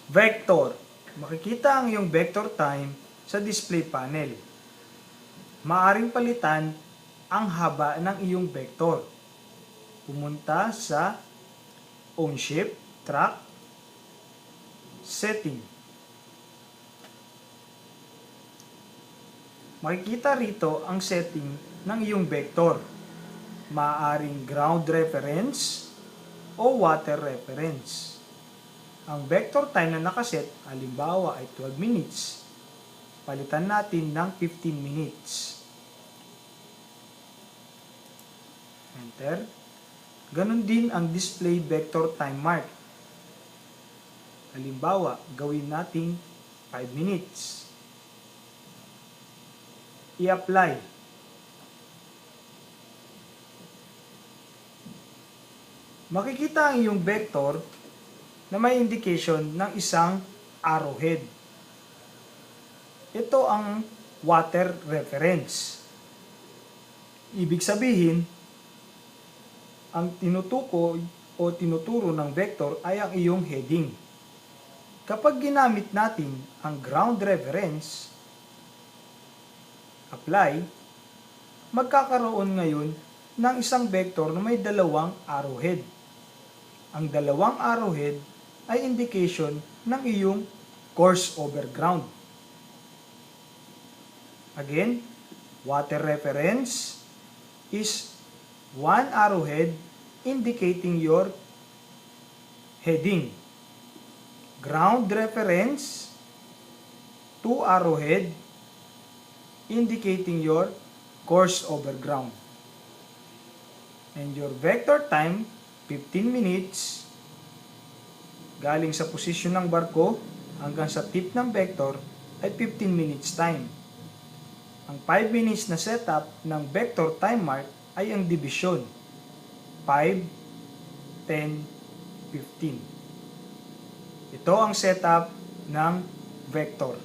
Vector. Makikita ang iyong vector time sa display panel. Maaring palitan ang haba ng iyong vector. Pumunta sa OwnShape, Track, Setting. Makikita rito ang setting ng iyong vector. Maaaring ground reference o water reference. Ang vector time na nakaset, halimbawa ay 12 minutes. Palitan natin ng 15 minutes. Enter. Ganon din ang display vector time mark. Halimbawa, gawin natin 5 minutes. I-apply. Makikita ang iyong vector na may indication ng isang arrowhead. Ito ang water reference. Ibig sabihin, ang tinutukoy o tinuturo ng vector ay ang iyong heading. Kapag ginamit natin ang ground reference, apply, magkakaroon ngayon ng isang vector na may dalawang arrowhead. Ang dalawang arrowhead ay indication ng iyong course over ground. Again, water reference is one arrowhead indicating your heading. Ground reference, two arrowhead indicating your course over ground. And your vector time, 15 minutes, galing sa posisyon ng barko hanggang sa tip ng vector ay 15 minutes time. Ang 5 minutes na setup ng vector time mark ay ang division. 5, 10, 15. Ito ang setup ng vector.